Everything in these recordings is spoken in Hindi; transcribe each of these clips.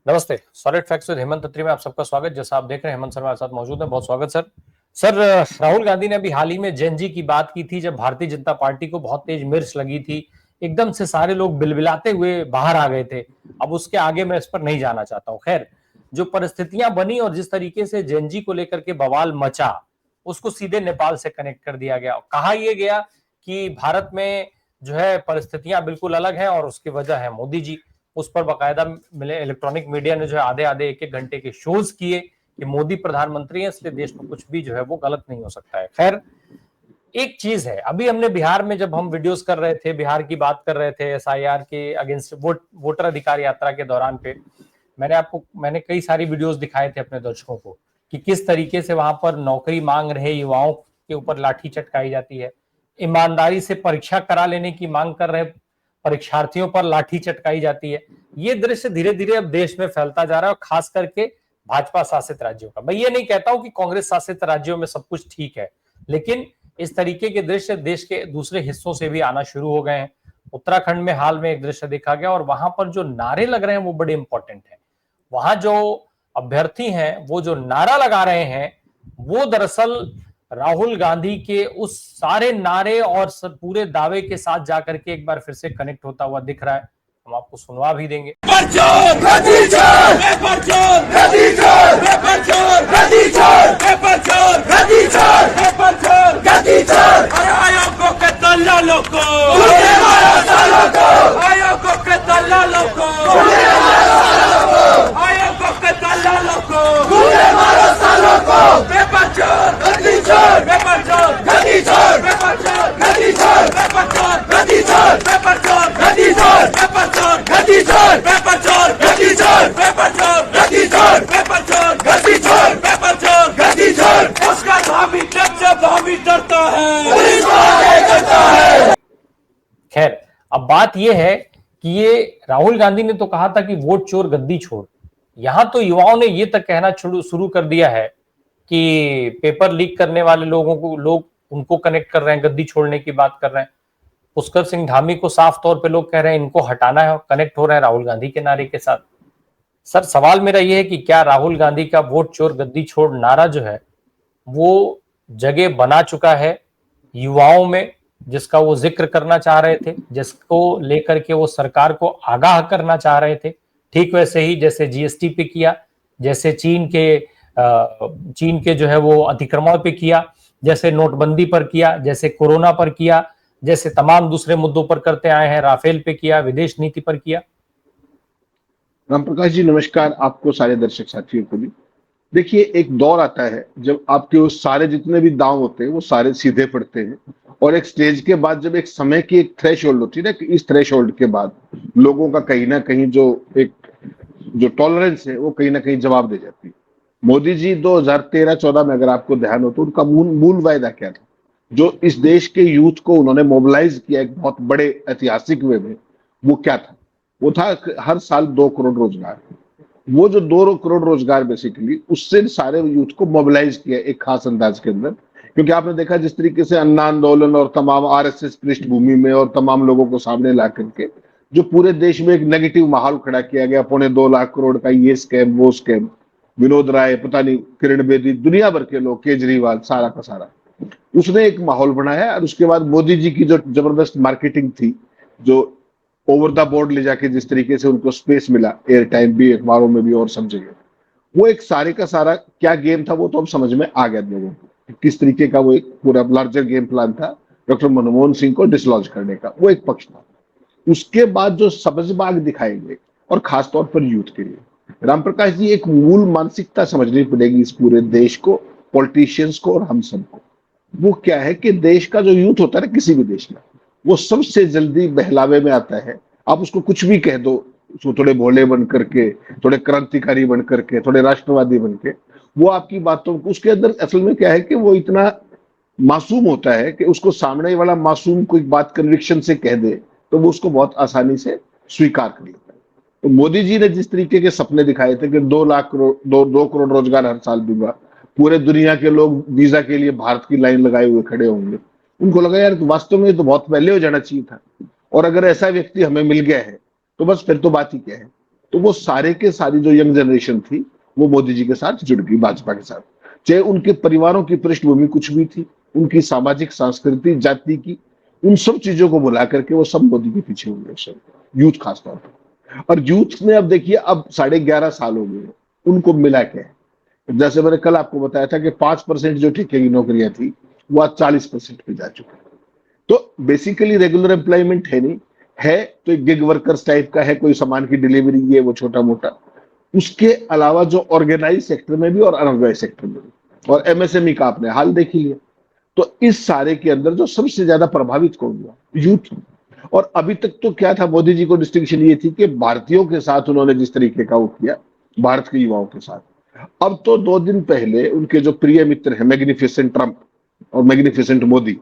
नमस्ते। सॉलिड फैक्ट्स विद हेमंत अत्री में आप सबका स्वागत। जैसा आप देख रहे हैं हेमंत सर हमारे साथ मौजूद है। बहुत स्वागत सर। सर, राहुल गांधी ने अभी हाल ही में जेन जी की बात की थी, जब भारतीय जनता पार्टी को बहुत तेज मिर्च लगी थी। एकदम से सारे लोग बिलबिलाते हुए बाहर आ गए थे। अब उसके आगे मैं इस पर नहीं जाना चाहता हूं। खैर, जो परिस्थितियां बनी और जिस तरीके से जेन जी को लेकर के बवाल मचा, उसको सीधे नेपाल से कनेक्ट कर दिया गया। कहा यह गया कि भारत में जो है परिस्थितियां बिल्कुल अलग हैं और उसकी वजह है मोदी जी। उस पर बाकायदा मिले इलेक्ट्रॉनिक मीडिया ने जो है आधे आधे एक एक घंटे के शोज किए कि मोदी प्रधानमंत्री है, इसलिए देश में कुछ भी जो है वो गलत नहीं हो सकता है। खैर, एक चीज है, अभी हमने बिहार में जब हम वीडियोस कर रहे थे, बिहार की बात कर रहे थे एसआईआर के अगेंस्ट वोटर अधिकार यात्रा के दौरान पे मैंने कई सारी वीडियोस दिखाए थे अपने दर्शकों को कि किस तरीके से वहां पर नौकरी मांग रहे युवाओं के ऊपर लाठी चटकाई जाती है, ईमानदारी से परीक्षा करा लेने की मांग कर रहे परीक्षार्थियों पर लाठी चटकाई जाती है। ये दृश्य धीरे धीरे अब देश में फैलता जा रहा है और खास करके भाजपा शासित राज्यों का। मैं ये नहीं कहता हूं कि कांग्रेस शासित राज्यों में सब कुछ ठीक है, लेकिन इस तरीके के दृश्य देश के दूसरे हिस्सों से भी आना शुरू हो गए हैं। उत्तराखंड में हाल में एक दृश्य देखा गया और वहां पर जो नारे लग रहे हैं वो बड़े इंपॉर्टेंट हैं। वहां जो अभ्यर्थी हैं वो जो नारा लगा रहे हैं वो दरअसल राहुल गांधी के उस सारे नारे और पूरे दावे के साथ जाकर के एक बार फिर से कनेक्ट होता हुआ दिख रहा है। हम आपको सुनवा भी देंगे। खैर, अब बात यह है कि ये राहुल गांधी ने तो कहा था कि वोट चोर गद्दी छोड़। यहां तो युवाओं ने ये तक कहना शुरू कर दिया है कि पेपर लीक करने वाले लोग उनको कनेक्ट कर रहे हैं, गद्दी छोड़ने की बात कर रहे हैं। पुष्कर सिंह धामी को साफ तौर पे लोग कह रहे हैं इनको हटाना है और कनेक्ट हो रहे हैं राहुल गांधी के नारे के साथ। सर, सवाल मेरा यह है कि क्या राहुल गांधी का वोट चोर गद्दी छोड़ नारा जो है वो जगह बना चुका है युवाओं में, जिसका वो जिक्र करना चाह रहे थे, जिसको लेकर के वो सरकार को आगाह करना चाह रहे थे। ठीक वैसे ही जैसे जीएसटी पे किया, जैसे चीन के जो है वो अतिक्रमण पे किया, जैसे नोटबंदी पर किया, जैसे कोरोना पर किया, जैसे तमाम दूसरे मुद्दों पर करते आए हैं, राफेल पे किया, विदेश नीति पर किया। राम प्रकाश जी नमस्कार, आपको सारे दर्शक साथियों को भी। देखिए, एक दौर आता है जब आपके वो सारे जितने भी दांव होते हैं वो सारे सीधे पड़ते हैं और एक स्टेज के बाद जब एक समय की एक थ्रेश होल्ड होती है ना, कि इस थ्रेश होल्ड के बाद लोगों का कहीं ना कहीं जो टॉलरेंस है वो कहीं ना कहीं जवाब दे जाती है। मोदी जी 2013-14 में अगर आपको ध्यान हो तो उनका मूल वायदा क्या था, जो इस देश के यूथ को उन्होंने मोबिलाइज किया एक बहुत बड़े ऐतिहासिक वे में, वो क्या था? वो था हर साल 2 करोड़ रोजगार। वो जो 2 करोड़ रोजगार बेसिकली उससे सारे यूथ को मोबिलाइज किया एक खास अंदाज के अंदर। क्योंकि आपने देखा जिस तरीके से अन्ना आंदोलन और तमाम आरएसएस पृष्ठभूमि में और तमाम लोगों को सामने ला करके जो पूरे देश में एक नेगेटिव माहौल खड़ा किया गया, 2.25 लाख करोड़ का ये स्कैम वो स्कैम, विनोद राय, पता नहीं किरण बेदी, दुनिया भर के लोग, केजरीवाल, सारा का सारा, उसने एक माहौल बनाया। और उसके बाद मोदी जी की जो जबरदस्त मार्केटिंग थी, जो ओवर द बोर्ड ले जाके जिस तरीके से उनको स्पेस मिला, एयर टाइम भी, अखबारों में भी और सब जगह, वो एक सारे का सारा क्या गेम था वो तो अब समझ में आ गया लोगों को, किस तरीके का वो एक पूरा लार्जर गेम प्लान था डॉक्टर मनमोहन सिंह को डिसलॉन्च करने का। वो एक पक्ष था। उसके बाद जो सबजबाग दिखाएंगे और खासतौर पर यूथ के लिए, राम प्रकाश जी, एक मूल मानसिकता समझनी पड़ेगी इस पूरे देश को, पॉलिटिशियंस को और हम सबको। वो क्या है कि देश का जो यूथ होता है ना किसी भी देश में, वो सबसे जल्दी बहलावे में आता है। आप उसको कुछ भी कह दो, उसको थोड़े भोले बन करके, थोड़े क्रांतिकारी बन करके, थोड़े राष्ट्रवादी बन के, वो आपकी बातों को, उसके अंदर असल में क्या है कि वो इतना मासूम होता है कि उसको सामने वाला मासूम कोई बात कन्विक्शन से कह दे तो वो उसको बहुत आसानी से स्वीकार कर लेता है। तो मोदी जी ने जिस तरीके के सपने दिखाए थे कि 2 करोड़ रोजगार हर साल दूंगा, पूरे दुनिया के लोग वीजा के लिए भारत की लाइन लगाए हुए खड़े होंगे, उनको लगा यार वास्तव में तो बहुत पहले हो जाना चाहिए था। और अगर ऐसा व्यक्ति हमें मिल गया है तो बस फिर तो बात ही क्या है। तो वो सारे के सारी जो यंग जनरेशन थी वो मोदी जी के साथ जुड़ गई, भाजपा के साथ। चाहे उनके परिवारों की पृष्ठभूमि कुछ भी थी, उनकी सामाजिक संस्कृति जाति की, उन सब चीजों को बुला करके वो सब मोदी के पीछे हुए, सब यूथ खासतौर पर। और यूथ ने अब देखिए, अब 11.5 साल हो गए, उनको मिला क्या है? जैसे मैंने कल आपको बताया था कि 5% जो ठेके की नौकरियां थी वो आज 40% पे जा चुकी है। तो बेसिकली रेगुलर एम्प्लॉयमेंट है नहीं, है तो एक गिग वर्कर्स टाइप का है, कोई सामान की डिलीवरी ये वो छोटा मोटा। उसके अलावा जो ऑर्गेनाइज सेक्टर में भी और अनऑर्गेनाइज सेक्टर में भी, और एमएसएमई का आपने हाल देख ही लिया। तो इस सारे के अंदर जो सबसे ज्यादा प्रभावित कौन हुआ? यूथ। और अभी तक तो क्या था, मोदी जी को डिस्टिंक्शन ये थी कि भारतीयों के साथ उन्होंने जिस तरीके का वो किया, भारत के युवाओं के साथ। अब तो 2 दिन पहले उनके जो प्रिय मित्र हैं मैग्निफिसेंट ट्रंप और मैग्निफिसेंट मोदी,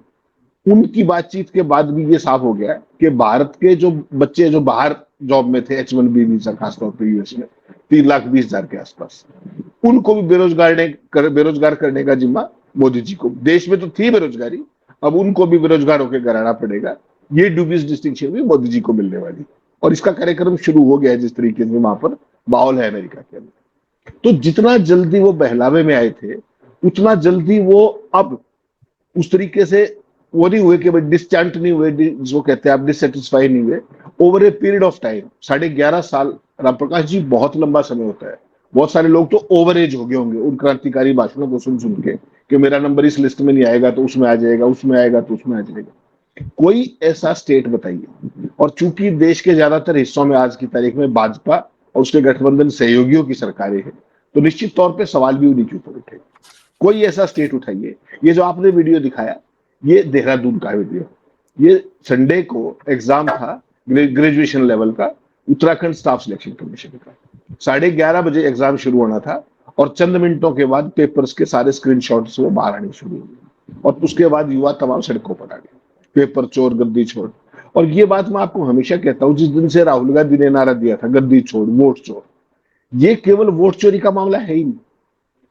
उनकी बातचीत के बाद भी ये साफ हो गया कि भारत के जो बच्चे जो बाहर जॉब में थे, H1B वीजा खासतौर पर यूएस में, 3,20,000 के आसपास, उनको भी बेरोजगार करने का जिम्मा मोदी जी को। देश में तो थी बेरोजगारी, अब उनको भी बेरोजगार होकर कराना पड़ेगा। ये ड्यूबियस डिस्टिंक्शन भी मोदी जी को मिलने वाली, और इसका कार्यक्रम शुरू हो गया है जिस तरीके से वहां पर माहौल है अमेरिका के अंदर। तो जितना जल्दी वो बहलावे में आए थे, उतना जल्दी वो अब उस तरीके से वो नहीं हुए कि भाई डिस्चांट नहीं हुए, जो कहते हैं आप, डिससेटिस्फाई नहीं हुए। Over a period of time 11.5 साल, राम प्रकाश जी, बहुत लंबा समय होता है। बहुत सारे लोग तो ओवर एज हो गए होंगे उन क्रांतिकारी भाषणों को सुन सुन के कि मेरा नंबर इस लिस्ट में नहीं आएगा तो उसमें आ जाएगा, उसमें आएगा तो उसमें आ जाएगा। कोई ऐसा स्टेट बताइए। और चूंकि देश के ज्यादातर हिस्सों में आज की तारीख में भाजपा और उसके गठबंधन सहयोगियों की सरकारें हैं, तो निश्चित तौर पर सवाल भी उन्हीं के ऊपर उठेगा। कोई ऐसा स्टेट उठाइए। ये जो आपने वीडियो दिखाया, ये देहरादून का वीडियो, ये संडे को एग्जाम था ग्रेजुएशन लेवल का, उत्तराखंड स्टाफ सिलेक्शन कमीशन का। 11:30 बजे एग्जाम शुरू होना था, और चंद मिनटों के बाद पेपर्स के सारे स्क्रीनशॉट्स वो बाहर आने शुरू हुए, और उसके बाद युवा तमाम सड़कों पर आ गए, पेपर चोर, गद्दी छोड़। और ये बात मैं आपको हमेशा कहता हूं, जिस दिन से राहुल गांधी ने नारा दिया था गद्दी छोड़ वोट चोर, ये केवल वोट चोरी का मामला है ही नहीं।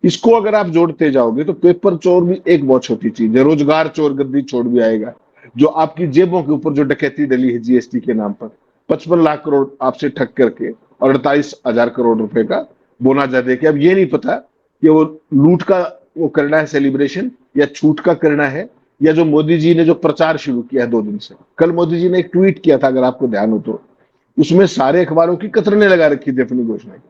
इसको अगर आप जोड़ते जाओगे तो पेपर चोर भी एक बहुत छोटी चीज है, रोजगार चोर, गद्दी छोड़ भी आएगा। जो आपकी जेबों के ऊपर जो डकैती डली है जीएसटी के नाम पर, 55 लाख करोड़ आपसे ठग करके और 48,000 करोड़ रुपए का बोनाजा देके, अब ये नहीं पता कि वो लूट का वो करना है सेलिब्रेशन, या छूट का करना है, या जो मोदी जी ने जो प्रचार शुरू किया है 2 दिन से। कल मोदी जी ने एक ट्वीट किया था, अगर आपको ध्यान हो तो, उसमें सारे अखबारों की कतरने लगा रखी थी अपनी घोषणा की।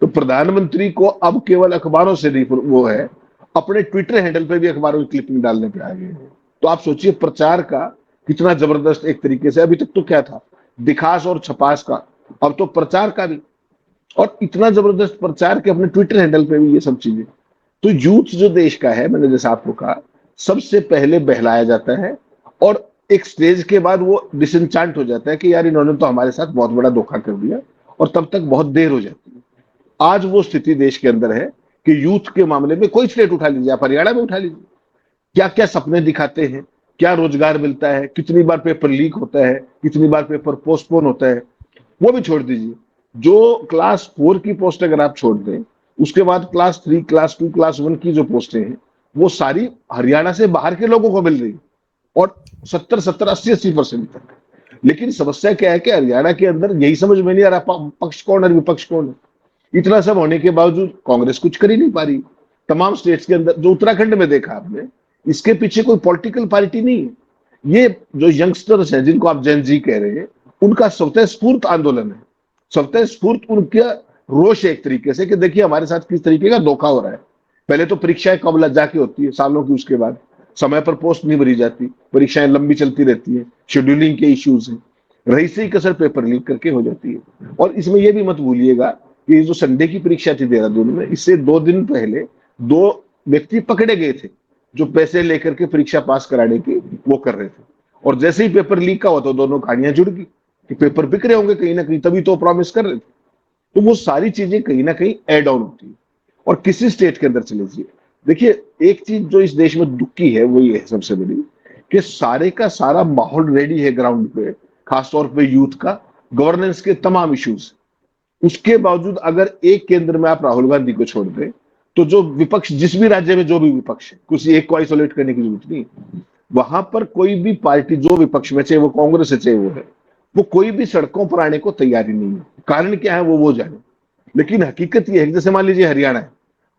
तो प्रधानमंत्री को अब केवल अखबारों से नहीं, वो है अपने ट्विटर हैंडल पे भी अखबारों की क्लिपिंग डालने पे आ गए हैं। तो आप सोचिए प्रचार का कितना जबरदस्त एक तरीके से, अभी तक तो क्या था, दिखास और छपास का, अब तो प्रचार का भी, और इतना जबरदस्त प्रचार के अपने ट्विटर हैंडल पे भी ये सब चीजें। तो यूथ जो देश का है, मैंने जैसे आपको कहा, सबसे पहले बहलाया जाता है, और एक स्टेज के बाद वो डिसएंचांट हो जाता है कि यार इन्होंने तो हमारे साथ बहुत बड़ा धोखा कर दिया, और तब तक बहुत देर हो जाती है। आज वो स्थिति देश के अंदर है कि यूथ के मामले में कोई स्टेट उठा लीजिए, आप हरियाणा में उठा लीजिए, क्या क्या सपने दिखाते हैं, क्या रोजगार मिलता है, कितनी बार पेपर लीक होता है, कितनी बार पेपर पोस्टपोन होता है, वो भी छोड़ दीजिए। जो क्लास 4 की पोस्ट अगर आप छोड़ दें, उसके बाद क्लास 3, क्लास 2, क्लास 1 की जो पोस्टें हैं, वो सारी हरियाणा से बाहर के लोगों को मिल रही, और 70-70, 80-80% तक। लेकिन समस्या क्या है कि हरियाणा के अंदर यही समझ में नहीं आ रहा पक्ष कौन है विपक्ष कौन है। इतना सब होने के बावजूद कांग्रेस कुछ कर ही नहीं पा रही। तमाम स्टेट्स के अंदर जो उत्तराखंड में देखा आपने, इसके पीछे कोई पॉलिटिकल पार्टी नहीं है। ये जो यंगस्टर्स हैं जिनको आप जेन जी कह रहे हैं, उनका स्वतः स्फूर्त आंदोलन है, स्वतः स्फूर्त उनका रोष है एक तरीके से कि देखिए हमारे साथ किस तरीके का धोखा हो रहा है। पहले तो परीक्षाएं कब जाके होती है, सालों की, उसके बाद समय पर पोस्ट नहीं भरी जाती, परीक्षाएं लंबी चलती रहती है, शेड्यूलिंग के इश्यूज हैं, रही से ही कसर पेपर लीक करके हो जाती है। और इसमें यह भी मत भूलिएगा कि जो संडे की परीक्षा थी देहरादून में, इससे 2 दिन पहले 2 व्यक्ति पकड़े गए थे जो पैसे लेकर के परीक्षा पास कराने की वो कर रहे थे, और जैसे ही पेपर लीक का हुआ तो दोनों कहानियां जुड़ गई कि पेपर बिक रहे होंगे कहीं ना कहीं, तभी तो प्रॉमिस कर रहे थे। तो वो सारी चीजें कहीं ना कहीं एड ऑन होती है। और किसी स्टेट के अंदर चले जाइए, देखिए एक चीज जो इस देश में दुख की है वो ये है सबसे बड़ी, कि सारे का सारा माहौल रेडी है ग्राउंड पे, खासतौर पे यूथ का, गवर्नेंस के तमाम इश्यूज। उसके बावजूद अगर एक केंद्र में आप राहुल गांधी को छोड़ दें, तो जो विपक्ष, जिस भी राज्य में जो भी विपक्ष है, किसी एक को आइसोलेट करने की जरूरत नहीं, वहां पर कोई भी पार्टी जो विपक्ष में, चाहे वो कांग्रेस है चाहे वो है, वो कोई भी सड़कों पर आने को तैयारी नहीं है। कारण क्या है वो जाने। लेकिन हकीकत ये है, जैसे मान लीजिए हरियाणा है,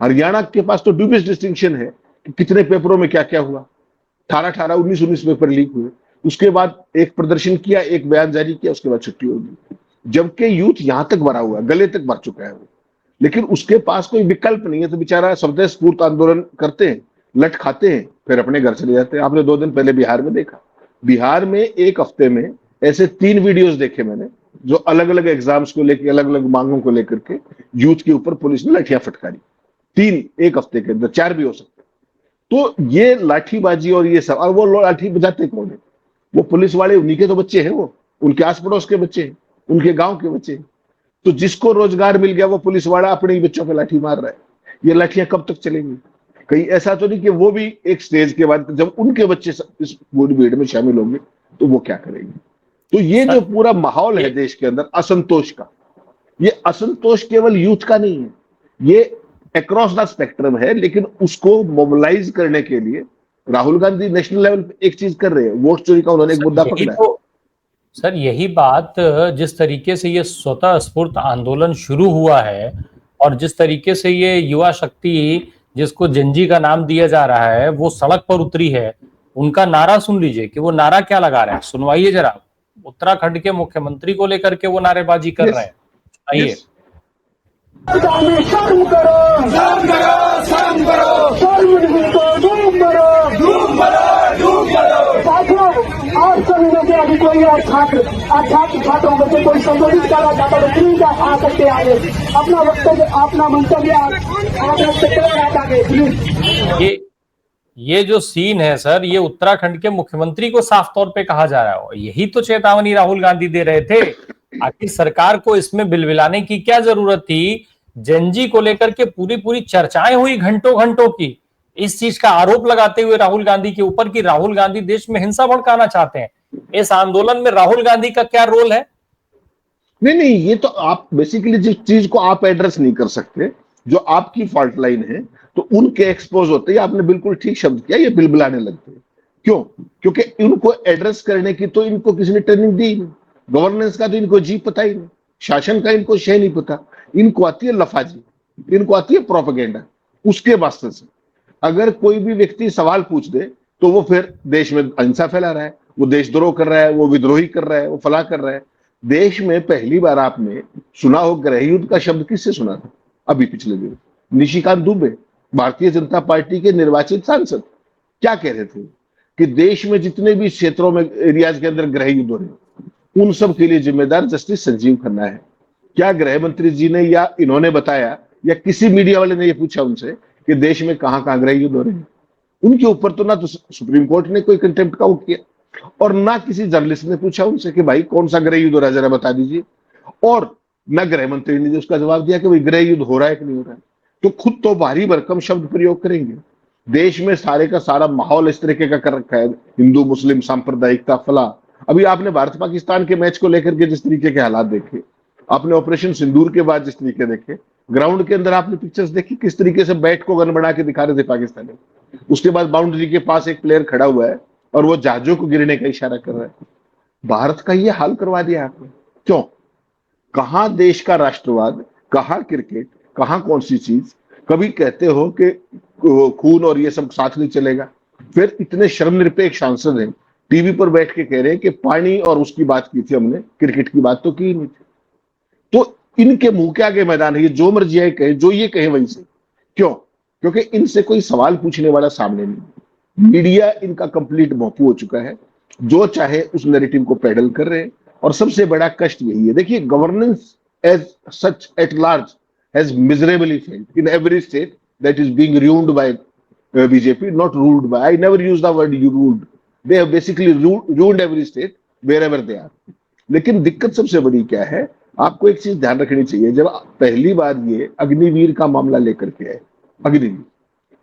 हरियाणा के पास तो ड्यूबियस डिस्टिंक्शन है कि कितने पेपरों में क्या क्या हुआ। 18-18, 19-19 पेपर लीक हुए, उसके बाद एक प्रदर्शन किया, एक बयान जारी किया, उसके बाद छुट्टी होगी। जबकि यूथ यहां तक भरा हुआ है, गले तक भर चुका है वो, लेकिन उसके पास कोई विकल्प नहीं है, तो बेचारा स्वदेश स्फूर्त आंदोलन करते हैं, लट खाते हैं, फिर अपने घर चले जाते हैं। आपने 2 दिन पहले बिहार में देखा, बिहार में एक हफ्ते में ऐसे 3 वीडियोस देखे मैंने, जो अलग अलग एग्जाम्स को लेकर, अलग अलग मांगों को लेकर के यूथ के ऊपर पुलिस ने लाठियां फटकारी। 3 एक हफ्ते के अंदर, 4 भी हो सकते। तो ये लाठीबाजी और ये सब, और वो लाठी बजाते कौन है? वो पुलिस वाले, उन्हीं के तो बच्चे हैं, वो उनके आस पड़ोस के बच्चे हैं, उनके गांव के बच्चे हैं। तो जिसको रोजगार मिल गया वो पुलिस वाला अपने ही बच्चों पे लाठी मार रहा है। ये लाठियां कब तक चलेंगी? कहीं ऐसा तो नहीं कि वो भी एक स्टेज के बाद जब उनके बच्चे इस बूढ़ भीड़ में शामिल होंगे तो वो क्या करेंगे? तो ये जो सर पूरा माहौल है ये देश के अंदर असंतोष का, ये असंतोष केवल यूथ का नहीं है, ये अक्रॉस द स्पेक्ट्रम है। लेकिन उसको मोबिलाइज करने के लिए राहुल गांधी नेशनल लेवल पे एक चीज कर रहे हैं, वोट चोरी का उन्होंने एक सर मुद्दा यही पकड़ा है। तो सर यही बात, जिस तरीके से ये स्वतः स्फूर्त आंदोलन शुरू हुआ है और जिस तरीके से ये युवा शक्ति, जिसको जेनजी का नाम दिया जा रहा है, वो सड़क पर उतरी है, उनका नारा सुन लीजिए कि वो नारा क्या लगा रहा है, सुनवाइए जरा। उत्तराखंड के मुख्यमंत्री को लेकर के वो नारेबाजी कर रहे यस, हैं, सुनाइए। यस। शर्म करो, शर्म करो, शर्म करो, शर्म को डूब मरो, डूब मरो, डूब मरो। साथियों, आप सभी में से अभी कोई और छात्रों में से कोई संबोधित करना चाहता है, प्लीज आप आ सकते हैं आगे, अपना वक्तव्य, अपना मंतव्य आप रख सकते हैं आगे, प्लीज। ये जो सीन है सर, ये उत्तराखंड के मुख्यमंत्री को साफ तौर पे कहा जा रहा है, और यही तो चेतावनी राहुल गांधी दे रहे थे। आखिर सरकार को इसमें बिलबिलाने की क्या जरूरत थी? जेनजी को लेकर के पूरी पूरी चर्चाएं हुई घंटों घंटों की, इस चीज का आरोप लगाते हुए राहुल गांधी के ऊपर कि राहुल गांधी देश में हिंसा भड़काना चाहते हैं। इस आंदोलन में राहुल गांधी का क्या रोल है? नहीं नहीं, ये तो आप बेसिकली जिस चीज को आप एड्रेस नहीं कर सकते, जो आपकी फॉल्ट लाइन है, तो उनके एक्सपोज होते ही, आपने बिल्कुल ठीक शब्द किया, ये बिलबिलाने लगते हैं। क्यों? क्योंकि इनको एड्रेस करने की तो इनको किसी ने ट्रेनिंग दी नहीं, गवर्नेंस का तो इनको जी पता ही नहीं, शासन का इनको शय नहीं पता। इनको आती है लफाजी, इनको आती है प्रोपेगेंडा। उसके वास्ते से अगर कोई भी व्यक्ति सवाल पूछ दे तो वो फिर देश में अहिंसा फैला रहा है, वो देशद्रोह कर रहा है, वो विद्रोही कर रहा है, वो फला कर रहा है। देश में पहली बार आपने सुना हो गृह युद्ध का शब्द किससे सुना था? अभी पिछले दिन निशिकांत दुबे, भारतीय जनता पार्टी के निर्वाचित सांसद, क्या कह रहे थे कि देश में जितने भी क्षेत्रों में, एरियाज के अंदर गृह युद्ध हो रहे, उन सब के लिए जिम्मेदार जस्टिस संजीव खन्ना है। क्या गृह मंत्री जी ने या इन्होंने बताया, या किसी मीडिया वाले ने ये पूछा उनसे कि देश में कहां कहां गृह युद्ध हो रहे हैं? उनके ऊपर तो ना तो सुप्रीम कोर्ट ने कोई कंटेम्प्ट का वो किया, और ना किसी जर्नलिस्ट ने पूछा उनसे कि भाई कौन सा गृह युद्ध हो रहा है, जरा बता दीजिए। और न गृह मंत्री ने उसका जवाब दिया कि भाई गृह युद्ध हो रहा है कि नहीं हो रहा है। तो खुद तो भारी भरकम शब्द प्रयोग करेंगे। देश में सारे का सारा माहौल इस तरीके का कर रखा है, हिंदू मुस्लिम सांप्रदायिकता फला। अभी आपने भारत पाकिस्तान के मैच को लेकर के जिस तरीके के हालात देखे, आपने ऑपरेशन सिंदूर के बाद जिस तरीके देखे, ग्राउंड के अंदर आपने पिक्चर्स देखी किस तरीके से बैट को गन बना के दिखा रहे थे पाकिस्तानी। उसके बाद बाउंड्री के पास एक प्लेयर खड़ा हुआ है और वो जहाजों को गिरने का इशारा कर रहा है। भारत का ये हाल करवा दिया आपने, क्यों? कहां देश का राष्ट्रवाद, कहां क्रिकेट, कहां कौन सी चीज? कभी कहते हो कि खून और ये सब साथ नहीं चलेगा, फिर इतने शर्मनिरपेक्ष सांसद हैं, टीवी पर बैठ के कह रहे हैं कि पानी और उसकी बात की थी हमने, क्रिकेट की बात तो की नहीं थी। तो इनके मुंह के आगे मैदान है, ये जो मर्जी है कहे, जो ये कहे वही से। क्यों? क्योंकि इनसे कोई सवाल पूछने वाला सामने नहीं। मीडिया इनका कंप्लीट भोंपू हो चुका है, जो चाहे उस नैरेटिव को पेडल कर रहे हैं। और सबसे बड़ा कष्ट यही है, देखिए, governance as such at large has miserably failed in every state that is being ruined by BJP, not ruled by. I never use the word you ruled. They have basically ruined every state wherever they are. लेकिन दिक्कत सबसे बड़ी क्या है, आपको एक चीज ध्यान रखनी चाहिए। जब पहली बार ये अग्निवीर का मामला लेकर के आए, अग्निवीर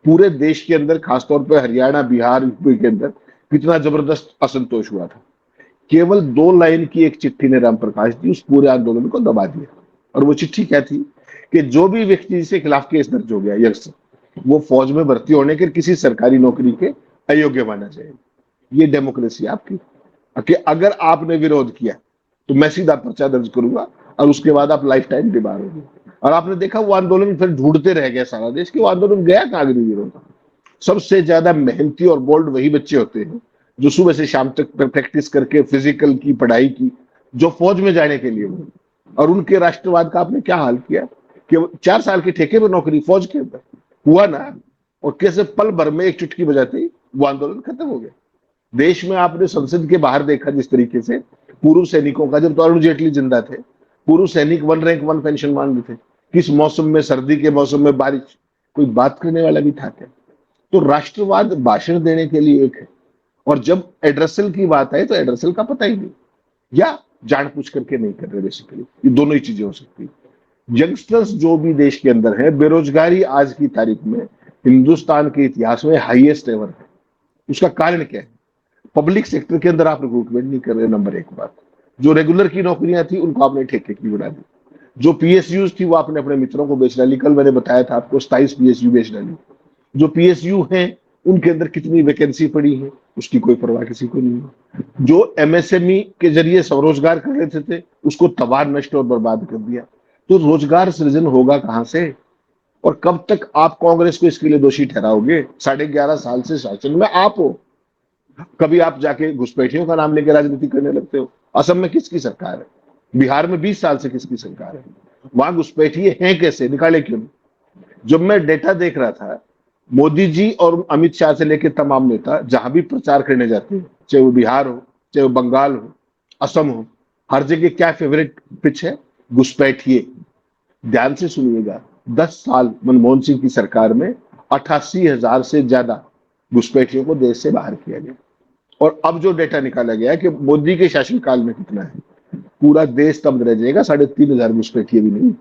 पूरे देश के अंदर, खासतौर पर हरियाणा, बिहार, यूपी के अंदर कितना जबरदस्त असंतोष हुआ था। केवल 2 लाइन की एक चिट्ठी ने राम प्रकाश जी उस पूरे आंदोलन को दबा दिया। और वो चिट्ठी क्या थी कि जो भी व्यक्ति जिसके खिलाफ केस दर्ज हो गया यस, वो फौज में भर्ती होने के, किसी सरकारी नौकरी के अयोग्य माना जाएगा। ये डेमोक्रेसी आपकी, कि अगर आपने विरोध किया तो मैं सीधा पर्चा दर्ज करूंगा और उसके बाद आप लाइफ टाइम बीमार होंगे। और आपने देखा वो आंदोलन फिर ढूंढते रह गया सारा देश कि वो आंदोलन गया कहाँ अग्निवीरों का। सबसे ज्यादा मेहनती और बोल्ड वही बच्चे होते हैं जो सुबह से शाम तक प्रैक्टिस करके फिजिकल की पढ़ाई की, जो फौज में जाने के लिए हुए। और उनके राष्ट्रवाद का आपने क्या हाल किया कि 4 साल के ठेके पर नौकरी फौज के अंदर हुआ ना, और कैसे पल भर में एक चुटकी बजाते ही वो आंदोलन खत्म हो गया। देश में आपने संसद के बाहर देखा जिस तरीके से पूर्व सैनिकों का, जब तो अरुण जेटली जिंदा थे, पूर्व सैनिक 1 रैंक 1 पेंशन मांग रहे थे, किस मौसम में, सर्दी के मौसम में, बारिश, कोई बात करने वाला भी था क्या? तो राष्ट्रवाद भाषण देने के लिए एक है, और जब एड्रेसल की बात है तो एड्रेसल का पता ही नहीं, या जान पूछ करके नहीं कर रहे। बेसिकली ये दोनों ही चीजें हो सकती है। यंगस्टर्स जो भी देश के अंदर है, बेरोजगारी आज की तारीख में हिंदुस्तान के इतिहास में हाईएस्ट एवर है। उसका कारण क्या है? पब्लिक सेक्टर के अंदर आप रिक्रूटमेंट नहीं कर रहे, नंबर 1 बात। जो रेगुलर की नौकरियां थी उनको आपने ठेके की बना दी। जो पीएसयू थी वो आपने अपने मित्रों को बेच डाली। कल मैंने बताया था आपको 27 पीएसयू बेच डाली। जो पीएसयू हैं उनके अंदर कितनी वैकेंसी पड़ी है उसकी कोई परवाह किसी को नहीं है। जो एमएसएमई के जरिए स्वरोजगार कर रहे थे उसको तबाह, नष्ट और बर्बाद कर दिया। तो रोजगार सृजन होगा कहां से? और कब तक आप कांग्रेस को इसके लिए दोषी ठहराओगे? 11.5 साल से शासन में आप हो। कभी आप जाके घुसपैठियों का नाम लेकर राजनीति करने लगते हो। असम में किसकी सरकार है? बिहार में 20 साल से किसकी सरकार है? वहां घुसपैठिए हैं कैसे? निकाले क्यों? जब मैं डेटा देख रहा था, मोदी जी और अमित शाह से लेकर तमाम नेता जहां भी प्रचार करने जाते हैं, चाहे वो बिहार हो, चाहे वो बंगाल हो, असम हो, हर जगह क्या फेवरेट पिच है? घुसपैठिए। ध्यान से सुनिएगा, 10 साल मनमोहन सिंह की सरकार में 88,000 से ज्यादा घुसपैठियों को देश से बाहर किया गया। और अब जो डेटा निकाला गया है कि मोदी के शासनकाल में कितना है, पूरा देश तब रह जाएगा 3,500 घुसपैठिए भी नहीं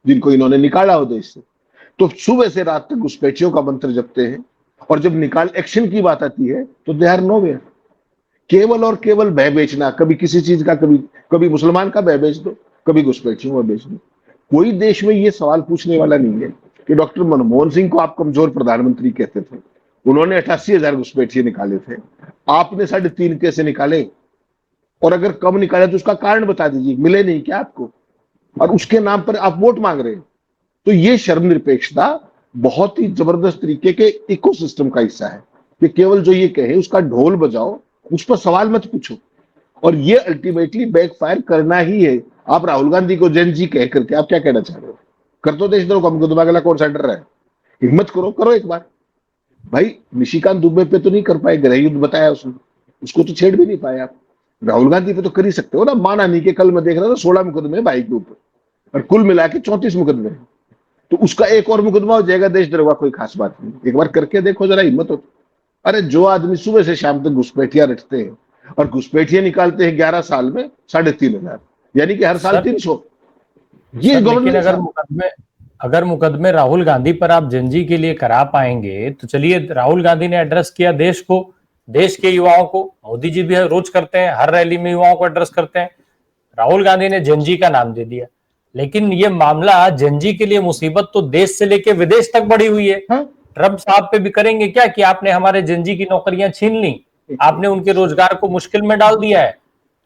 जिनको इन्होंने निकाला हो देश से। तो सुबह से रात तक घुसपैठियों का मंत्र जपते हैं, और जब निकाल एक्शन की बात आती है तो दे आर नोवेयर। केवल और केवल भय बेचना, कभी किसी चीज का, कभी मुसलमान का भय बेच दो, कभी घुसपैठियों का बेच दो। कोई देश में ये सवाल पूछने वाला नहीं है कि डॉक्टर मनमोहन सिंह को आप कमजोर प्रधानमंत्री कहते थे, उन्होंने 88,000 घुसपैठिए निकाले थे, आपने 3.5 कैसे निकाले? और अगर कम निकाले तो उसका कारण बता दीजिए। मिले नहीं क्या आपको? और उसके नाम पर आप वोट मांग रहे हैं। तो ये शर्मनिरपेक्षता बहुत ही जबरदस्त तरीके के इकोसिस्टम का हिस्सा है कि केवल जो ये कहे उसका ढोल बजाओ, उस पर सवाल मत पूछो। और ये अल्टीमेटली बैकफायर करना ही है। आप राहुल गांधी को जैन जी कह करके आप क्या कहना चाह रहे हो? कर तो देशद्रोह का मुकदमा, अगला कौन सा डर रहा है? हिम्मत करो एक बार। भाई निशिकांत दुबे पे तो नहीं कर पाए, गृह युद्ध बताया उसने, उसको तो छेड़ भी नहीं पाए आप। राहुल गांधी पे तो कर ही सकते हो ना। माना नहीं कि कल मैं देख रहा था 16 मुकदमे भाई के ऊपर, और कुल मिला के 34 मुकदमे। तो उसका एक और मुकदमा हो जाएगा देशद्रोह का, कोई खास बात नहीं। एक बार करके देखो, जरा हिम्मत हो। अरे जो आदमी सुबह से शाम तक घुसपैठिया रटते हैं और घुसपैठिया निकालते हैं 11 साल में 3,500, यानी कि हर साल 300। ये गवर्नमेंट, अगर मुकदमे राहुल गांधी पर आप जंजी के लिए करा पाएंगे तो चलिए, राहुल गांधी ने एड्रेस किया देश को, देश के युवाओं को। मोदी जी भी रोज करते हैं, हर रैली में युवाओं को एड्रेस करते हैं। राहुल गांधी ने जंजी का नाम दे दिया, लेकिन ये मामला जंजी के लिए मुसीबत तो देश से लेके विदेश तक बढ़ी हुई है। ट्रंप साहब पे भी करेंगे क्या कि आपने हमारे जंजी की नौकरियां छीन ली, आपने उनके रोजगार को मुश्किल में डाल दिया है।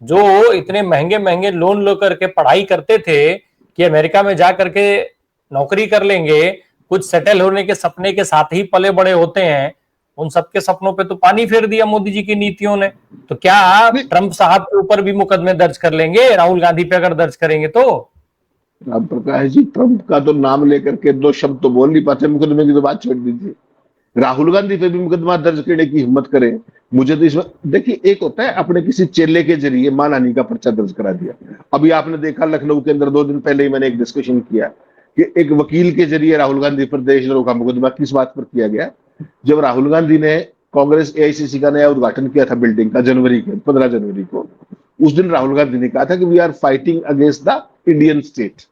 जो इतने महंगे महंगे लोन लेकर के पढ़ाई करते थे कि अमेरिका में जा करके नौकरी कर लेंगे, कुछ सेटल होने के सपने के साथ ही पले बड़े होते हैं, उन सबके सपनों पे तो पानी फेर दिया मोदी जी की नीतियों ने। तो क्या आप ट्रंप साहब के ऊपर भी मुकदमे दर्ज कर लेंगे राहुल गांधी पे अगर दर्ज करेंगे तो? राम प्रकाश जी, ट्रंप का तो नाम लेकर के 2 शब्द तो बोल नहीं पाते, मुकदमे की तो बात छोड़ दीजिए। राहुल गांधी पे भी मुकदमा दर्ज करने की हिम्मत करें, मुझे तो इसमें देखिए, एक होता है अपने किसी चेले के जरिए मानहानि का पर्चा दर्ज करा दिया। अभी आपने देखा लखनऊ के अंदर 2 दिन पहले ही मैंने एक डिस्कशन किया कि एक वकील के जरिए राहुल गांधी पर देशद्रोह का मुकदमा किस बात पर किया गया। जब राहुल गांधी ने कांग्रेस एआईसीसी का नया उद्घाटन किया था बिल्डिंग का, 15 जनवरी को, उस दिन राहुल गांधी ने कहा था कि we are fighting against the Indian state.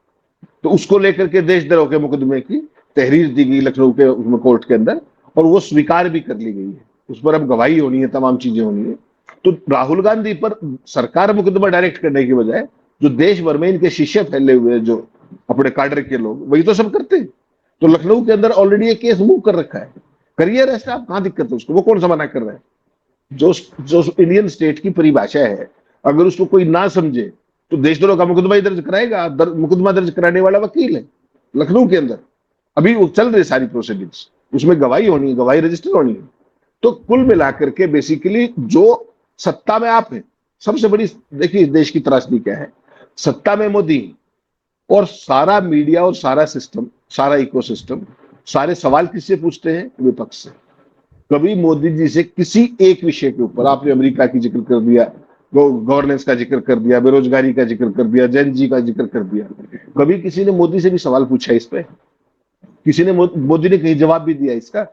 तो उसको लेकर के देशद्रोह के मुकदमे की तहरीर दी गई लखनऊ के कोर्ट के अंदर, और वो स्वीकार भी कर ली गई है। उस पर अब गवाही होनी है, तमाम चीजें होनी है। तो राहुल गांधी पर सरकार मुकदमा डायरेक्ट करने की बजाय जो देश भर में इनके शिष्य फैले हुए हैं, जो अपने काडर के लोग, वही तो सब करते हैं। तो लखनऊ के अंदर ऑलरेडी एक केस मूव कर रखा है, करिए अरेस्ट, आप कहां दिक्कत है उसको? वो कौन सा मना कर रहा है? जो इंडियन स्टेट की परिभाषा है, अगर उसको कोई ना समझे तो देशद्रोह का मुकदमा ही दर्ज कराएगा। मुकदमा दर्ज कराने वाला वकील है लखनऊ के अंदर, अभी वो चल रही सारी प्रोसीडिंग्स, उसमें गवाही होनी है, गवाही रजिस्टर होनी है। तो कुल मिलाकर के बेसिकली जो सत्ता में आप हैं, सबसे बड़ी देखिए देश की त्रासदी क्या है, सत्ता में मोदी और सारा मीडिया और सारा सिस्टम, सारा इकोसिस्टम, सारे सवाल किससे पूछते हैं? विपक्ष से। कभी मोदी जी से किसी एक विषय के ऊपर, आपने अमेरिका की जिक्र कर दिया, गवर्नेंस का जिक्र कर दिया, बेरोजगारी का जिक्र कर दिया, जैन जी का जिक्र कर दिया, कभी किसी ने मोदी से भी सवाल पूछा इस पे? किसी ने मोदी ने कहीं जवाब भी दिया इसका?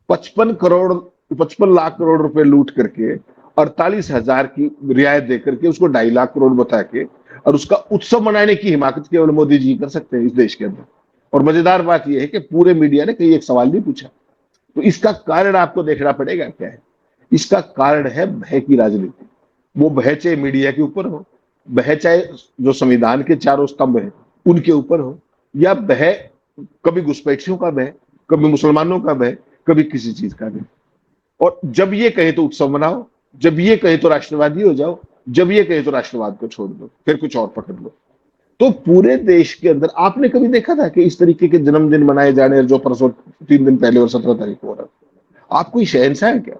55 लाख करोड़ रुपए लूट करके 48,000 की रियायत देकर के उसको 2.5 लाख करोड़ बता के और उसका उत्सव मनाने की हिमाकत केवल मोदी जी कर सकते हैं इस देश के अंदर। और मजेदार बात यह है कि पूरे मीडिया ने कहीं एक सवाल नहीं पूछा। तो इसका कारण आपको देखना पड़ेगा क्या है। इसका कारण है भय की राजनीति। वो भय चाहे मीडिया के ऊपर हो, भय चाहे जो संविधान के चारों स्तंभ है उनके ऊपर हो, या भय कभी घुसपैठियों का भय, कभी मुसलमानों का भय, कभी किसी चीज का भय। और जब ये कहे तो उत्सव मनाओ, जब ये कहे तो राष्ट्रवादी हो जाओ, जब ये कहे तो राष्ट्रवाद को छोड़ दो, फिर कुछ और पकड़ लो। तो पूरे देश के अंदर आपने कभी देखा था कि इस तरीके के जन्मदिन मनाए जाने, जो परसों 3 दिन पहले और 17 तारीख को हो रहा था? आप कोई शहंशाह है क्या?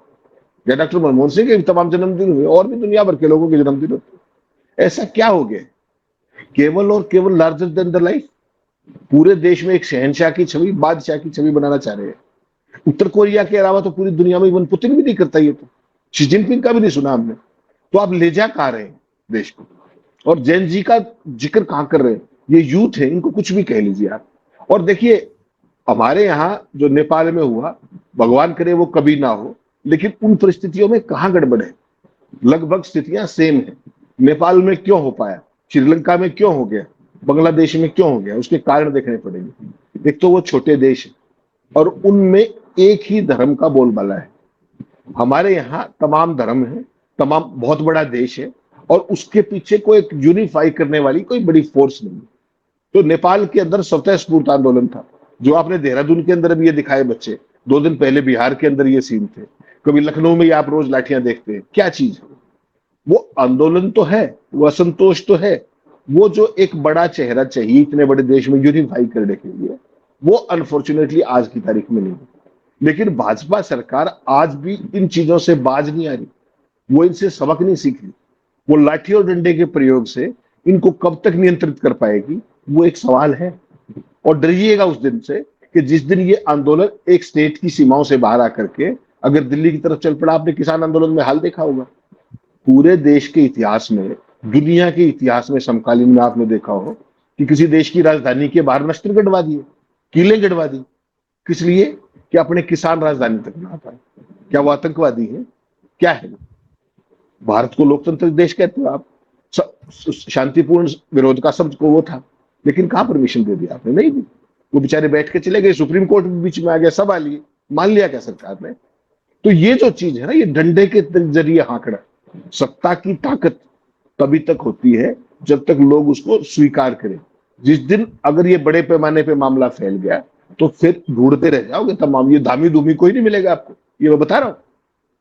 या डॉक्टर मनमोहन सिंह के तमाम जन्मदिन हुए, और भी दुनिया भर के लोगों के जन्मदिन होते। ऐसा क्या हो गया? केवल और केवल लार्जर देन द लाइफ पूरे देश में एक शहंशाह की छवि, बादशाह की छवि बनाना चाह रहे हैं। उत्तर कोरिया के अलावा तो पूरी दुनिया में इवन पुतिन भी नहीं करता ये, तो शी जिनपिंग का भी नहीं सुना हमने। तो आप ले जा कहां रहे हैं देश को? और जैन जी का जिक्र कहां कर रहे हैं? ये यूथ है, इनको कुछ भी कह लीजिए आप। और देखिए हमारे यहाँ जो नेपाल में हुआ, भगवान करे वो कभी ना हो, लेकिन उन परिस्थितियों में कहां गड़बड़ है? लगभग स्थितियां सेम है। नेपाल में क्यों हो पाया, श्रीलंका में क्यों हो गया, बांग्लादेश में क्यों हो गया? उसके कारण देखने पड़ेंगे। एक तो वो छोटे देश है और उनमें एक ही धर्म का बोलबाला है। हमारे यहाँ तमाम धर्म है, तमाम, बहुत बड़ा देश है और उसके पीछे कोई एक यूनिफाई करने वाली कोई बड़ी फोर्स नहीं है। तो नेपाल के अंदर स्वतः स्फूर्त आंदोलन था, जो आपने देहरादून के अंदर भी ये दिखाए बच्चे, 2 दिन पहले बिहार के अंदर ये सीन थे, कभी लखनऊ में आप रोज लाठियां देखते हैं। क्या चीज है वो? आंदोलन तो है, वो असंतोष तो है, वो जो एक बड़ा चेहरा चाहिए इतने बड़े देश में यूनिफाई करने के लिए, वो अनफॉर्चुनेटली आज की तारीख में नहीं है। लेकिन भाजपा सरकार आज भी इन चीजों से बाज नहीं आ रही, वो इनसे सबक नहीं सीख रही। वो लाठी और डंडे के प्रयोग से इनको कब तक नियंत्रित कर पाएगी, वो एक सवाल है। और डरिएगा उस दिन से कि जिस दिन ये आंदोलन एक स्टेट की सीमाओं से बाहर आकर के अगर दिल्ली की तरफ चल पड़ा। आपने किसान आंदोलन में हाल देखा होगा, पूरे देश के इतिहास में, दुनिया के इतिहास में समकालीन में आपने देखा हो कि किसी देश की राजधानी के बाहर नस्त्र गड़वा दिए, किले गड़वा दी। किस लिए? कि अपने किसान राजधानी तक ना आ पाए। क्या वो आतंकवादी है? क्या है? भारत को लोकतांत्रिक देश कहते हो आप, शांतिपूर्ण विरोध का शब्द को वो था, लेकिन कहां परमिशन दे दिया आपने? नहीं दी। वो बेचारे बैठ के चले गए, सुप्रीम कोर्ट भी बीच में आ गया, सब आ लिए, मान लिया क्या सरकार ने? तो ये जो चीज है ना, ये डंडे के जरिए हाकड़ा, सत्ता की ताकत तभी तक होती है जब तक लोग उसको स्वीकार करें। जिस दिन अगर ये बड़े पैमाने पे मामला फैल गया तो फिर ढूंढते रह जाओगे तमाम, ये धामी धूमी कोई नहीं मिलेगा आपको, ये मैं बता रहा हूं।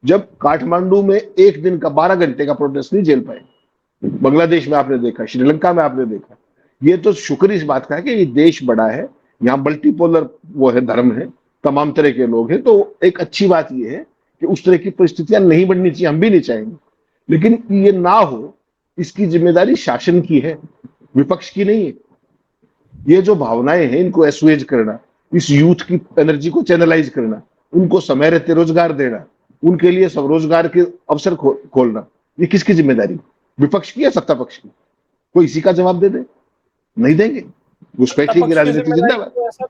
जब काठमांडू में एक दिन का 12 घंटे का प्रोटेस्ट नहीं झेल पाए, बांग्लादेश में आपने देखा, श्रीलंका में आपने देखा, ये तो शुक्र इस बात का है कि ये देश बड़ा है, यहाँ मल्टीपोलर वो है, धर्म है, तमाम तरह के लोग हैं। तो एक अच्छी बात ये है कि उस तरह की परिस्थितियां नहीं बननी चाहिए, हम भी नहीं चाहेंगे, लेकिन ये ना हो इसकी जिम्मेदारी शासन की है, विपक्ष की नहीं है। ये जो भावनाएं हैं इनको एसुएज करना, इस यूथ की एनर्जी को चैनलाइज करना, उनको समय रहते रोजगार देना, उनके लिए स्वरोजगार के अवसर खोलना, ये किसकी जिम्मेदारी? विपक्ष की या सत्ता पक्ष की? कोई इसी का जवाब दे दे? नहीं देंगे। घुसपैठी की राजनीति जिंदाबाद।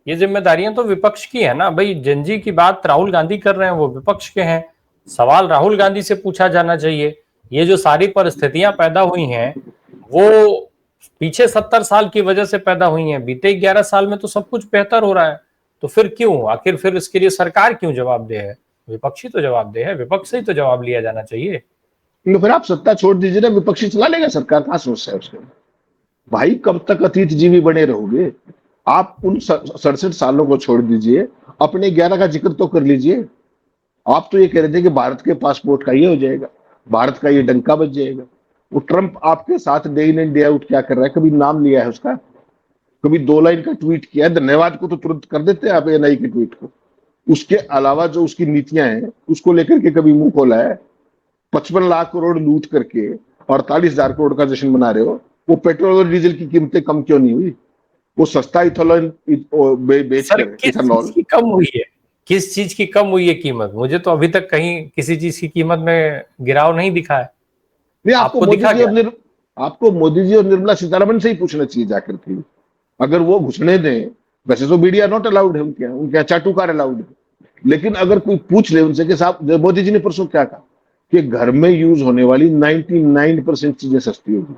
ये जिम्मेदारियां तो विपक्ष की है ना भाई। जंजी की बात राहुल गांधी कर रहे हैं, वो विपक्ष के हैं, सवाल राहुल गांधी से पूछा जाना चाहिए। ये जो सारी परिस्थितियां पैदा हुई हैं वो पीछे 70 साल की वजह से पैदा हुई हैं। बीते 11 साल में तो सब कुछ बेहतर हो रहा है, तो फिर क्यों, आखिर फिर इसके लिए सरकार क्यों जवाबदेह है? विपक्षी तो जवाबदेह है, विपक्ष से ही तो जवाब लिया जाना चाहिए। तो फिर आप सत्ता छोड़ दीजिए ना, विपक्षी चला लेगा सरकार, कहां समस्या है उसके? भाई कब तक अतीत जीवी बने रहोगे आप? उन 67 सालों को छोड़ दीजिए, अपने 11 का जिक्र तो कर लीजिए। आप तो ये कह रहे थे कि भारत के पासपोर्ट का ये हो जाएगा, भारत का ये डंका बज जाएगा। वो ट्रंप आपके साथ day in and day out क्या कर रहा है? कभी नाम लिया है उसका? कभी 2 लाइन का ट्वीट किया है? धन्यवाद को तो तुरंत कर देते हैं आप एनआई के ट्वीट को। उसके अलावा जो उसकी नीतियां हैं उसको लेकर के कभी मुंह खोला है? 55 लाख करोड़ लूट करके 48,000 करोड़ का जश्न मना रहे हो। वो पेट्रोल और डीजल की कीमतें कम क्यों नहीं हुई? वो सस्ता इथेनॉल बेच सर कर किस चीज की कम हुई है? किस चीज की कम हुई है कीमत? मुझे तो अभी तक कहीं किसी चीज की कीमत में गिराव नहीं दिखा है। नहीं, आपको दिखा क्या? आपको मोदी जी और निर्मला सीतारमण से ही पूछना चाहिए जाकर के। अगर वो घुसने दें, वैसे तो मीडिया नॉट अलाउड है उनके यहाँ चाटुकार अलाउड है, लेकिन अगर कोई पूछ ले उनसे कि साहब, मोदी जी ने परसों क्या कहा कि घर में यूज होने वाली 99% चीजें सस्ती होगी।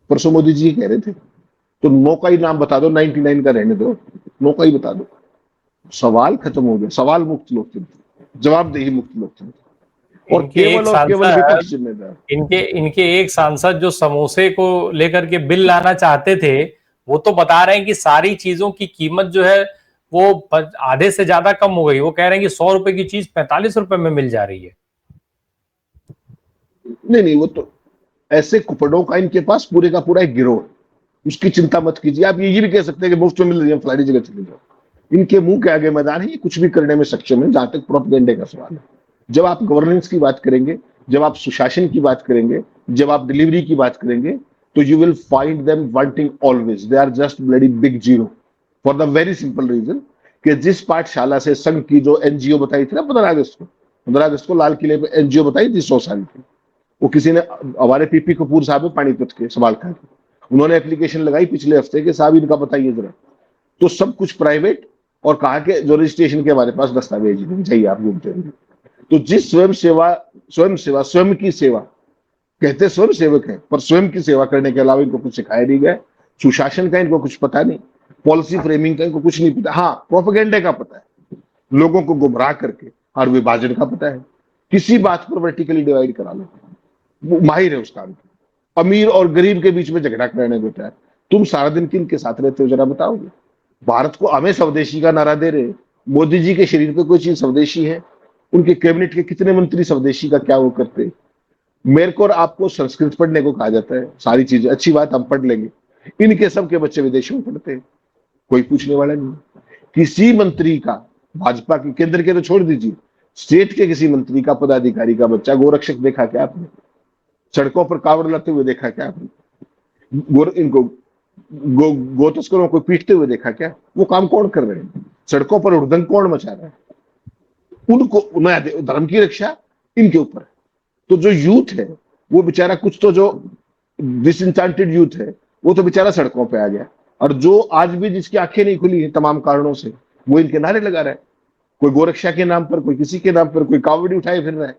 परसों मोदी जी कह रहे थे, तो 9 का ही नाम बता दो, 99 का रहने दो, 9 का ही बता दो। सवाल खत्म हो गया। सवाल मुक्त लोकतंत्र, जवाबदेही मुक्त लोकतंत्र, और केवल विपक्ष जिम्मेदार। इनके एक सांसद जो समोसे को लेकर के बिल लाना चाहते थे, वो तो बता रहे हैं कि सारी चीजों की कीमत जो है वो आधे से ज्यादा कम हो गई। वो कह रहे हैं कि 100 रुपए की चीज 45 रुपए में मिल जा रही है। नहीं, वो तो ऐसे कुपड़ों का इनके पास पूरे का पूरा एक गिरोह है, उसकी चिंता मत कीजिए। आप ये भी कह सकते हैं कि मुफ्त में मिल रही है, फलानी जगह चले जाओ। इनके मुंह के आगे मैदान है, ये कुछ भी करने में सक्षम है जहां तक प्रोपेगेंडे का सवाल है। जब आप गवर्नेंस की बात करेंगे, जब आप सुशासन की बात करेंगे, जब आप डिलीवरी की बात करेंगे, तो you will find them wanting always. They are just bloody big zero, for the very simple reason कि जिस पाठशाला से संघ की जो एनजीओ बताई थी ना 15 अगस्त को लाल किले पे एनजीओ बताई थी 100 साल की, वो किसी ने, हमारे पीपी कपूर साहब है पानीपत के समालखा के, उन्होंने एप्लीकेशन लगाई पिछले हफ्ते के, साहब इनका बताइए जरा। तो सब कुछ प्राइवेट, और कहा कि जो रजिस्ट्रेशन के हमारे पास दस्तावेज नहीं चाहिए, आप घूमते रहेंगे। तो जिस स्वयं की सेवा कहते स्वयं सेवक है, पर स्वयं की सेवा करने के अलावा इनको कुछ सिखाया नहीं गया। सुशासन का इनको कुछ पता नहीं, पॉलिसी फ्रेमिंग का इनको कुछ नहीं पता। हाँ, प्रोपेगेंडे का पता है, लोगों को गुमराह करके, और विभाजन का पता है। किसी बात पर वर्टिकली डिवाइड करा लो, वो माहिर है उस काम की। अमीर और गरीब के बीच में झगड़ा करने को तैयार। तुम सारा दिन किन के साथ रहते हो जरा बताओगे? भारत को, हमें स्वदेशी का नारा दे रहे। मोदी जी के शरीर पे कोई चीज स्वदेशी है? उनके कैबिनेट के कितने मंत्री स्वदेशी का क्या वो करते? मेरे को और आपको संस्कृत पढ़ने को कहा जाता है, सारी चीजें अच्छी बात, हम पढ़ लेंगे। इनके सबके बच्चे विदेशों में पढ़ते हैं, कोई पूछने वाला नहीं। किसी मंत्री का, भाजपा की केंद्र के तो छोड़ दीजिए, स्टेट के किसी मंत्री का, पदाधिकारी का बच्चा गोरक्षक देखा क्या आपने? सड़कों पर कावड़ लाते हुए देखा क्या आपने? इनको गो तस्करों को पीटते हुए देखा क्या? वो काम कौन कर रहे हैं? सड़कों पर हुड़दंग कौन मचा रहा है? उनको धर्म की रक्षा इनके ऊपर है। तो जो यूथ है वो बेचारा, कुछ तो जो डिसइंटेंटेड यूथ है वो तो बेचारा सड़कों पे आ गया, और जो आज भी जिसकी आंखें नहीं खुली है तमाम कारणों से, वो इनके नारे लगा रहा है। कोई गोरक्षा के नाम पर, कोई किसी के नाम पर, कोई कावड़ी उठाए फिर रहा है।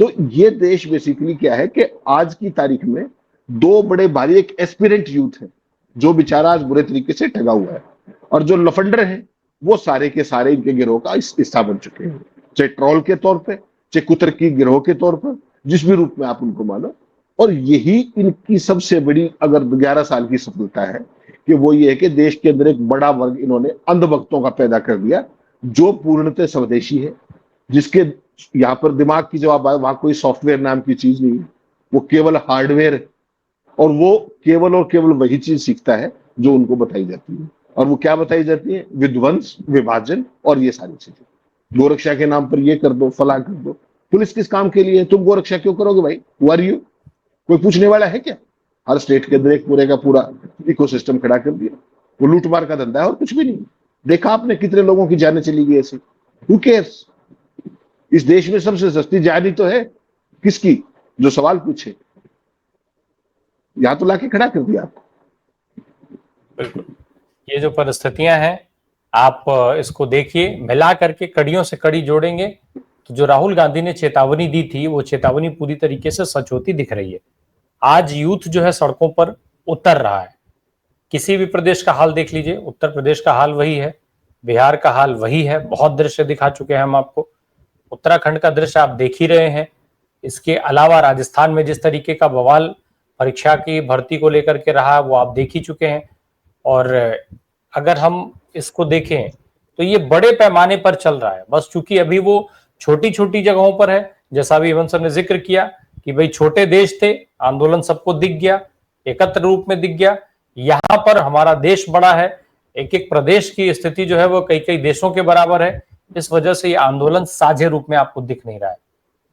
तो ये देश बेसिकली क्या है कि आज की तारीख में दो बड़े भारी, एक एस्पिरेंट यूथ है जो बेचारा आज बुरे तरीके से ठगा हुआ है, और जो लफंडर है वो सारे के सारे इनके गिरोह का हिस्सा बन चुके हैं, चाहे ट्रोल के तौर पे, चाहे कुतर्की गिरोह के तौर पर, जिस भी रूप में आप उनको मानो। और यही इनकी सबसे बड़ी अगर 11 साल की सफलता है कि वो ये है कि देश के अंदर एक बड़ा वर्ग इन्होंने अंधभक्तों का पैदा कर दिया, जो पूर्णतः स्वदेशी है, जिसके यहाँ पर दिमाग की जवाब आए, वहां कोई सॉफ्टवेयर नाम की चीज नहीं है, वो केवल हार्डवेयर है, और वो केवल और केवल वही चीज सीखता है जो उनको बताई जाती है। और वो क्या बताई जाती है? विध्वंस, विभाजन और ये सारी चीजें। गोरक्षा के नाम पर ये कर दो, फला कर दो। पुलिस किस काम के लिए है? तुम गोरक्षा क्यों करोगे भाई? Who are you? कोई पूछने वाला है क्या? हर स्टेट के अंदर एक पूरे का पूरा इकोसिस्टम खड़ा कर दिया। वो लूटमार का धंधा है और कुछ भी नहीं। देखा आपने कितने लोगों की जानें चली गई ऐसे? Who cares? इस देश में सबसे सस्ती जान ही तो है किसकी? जो सवाल पूछे। यहां तो लाके खड़ा कर दिया आपको। बिल्कुल, ये जो परिस्थितियां हैं, आप इसको देखिए, मिला करके कड़ियों से कड़ी जोड़ेंगे तो जो राहुल गांधी ने चेतावनी दी थी, वो चेतावनी पूरी तरीके से सच होती दिख रही है। आज यूथ जो है सड़कों पर उतर रहा है। किसी भी प्रदेश का हाल देख लीजिए, उत्तर प्रदेश का हाल वही है, बिहार का हाल वही है। बहुत दृश्य दिखा चुके हैं हम आपको, उत्तराखंड का दृश्य आप देख ही रहे हैं। इसके अलावा राजस्थान में जिस तरीके का बवाल परीक्षा की भर्ती को लेकर के रहा, वो आप देख ही चुके हैं। और अगर हम इसको देखें तो ये बड़े पैमाने पर चल रहा है, बस चूंकि अभी वो छोटी छोटी जगहों पर है। जैसा अभी हेमंत सर ने जिक्र किया कि भाई छोटे देश थे, आंदोलन सबको दिख गया, एकत्र रूप में दिख गया। यहां पर हमारा देश बड़ा है, एक एक प्रदेश की स्थिति जो है वो कई कई देशों के बराबर है, इस वजह से ये आंदोलन साझे रूप में आपको दिख नहीं रहा है।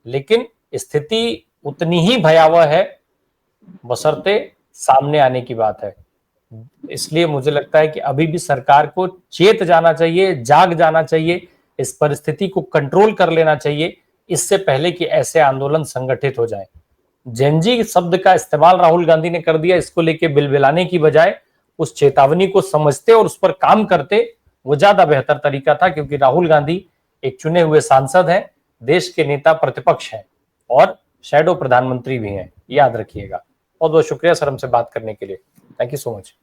लेकिन स्थिति उतनी ही भयावह है, बशर्ते सामने आने की बात है। इसलिए मुझे लगता है कि अभी भी सरकार को चेत जाना चाहिए, जाग जाना चाहिए, इस परिस्थिति को कंट्रोल कर लेना चाहिए, इससे पहले कि ऐसे आंदोलन संगठित हो जाए। जेनजी शब्द का इस्तेमाल राहुल गांधी ने कर दिया, इसको लेके बिलबिलाने की बजाय उस चेतावनी को समझते और उस पर काम करते, वो ज्यादा बेहतर तरीका था, क्योंकि राहुल गांधी एक चुने हुए सांसद हैं, देश के नेता प्रतिपक्ष हैं और शैडो प्रधानमंत्री भी हैं, याद रखिएगा। बहुत बहुत शुक्रिया सर हमसे बात करने के लिए। Thank you so much.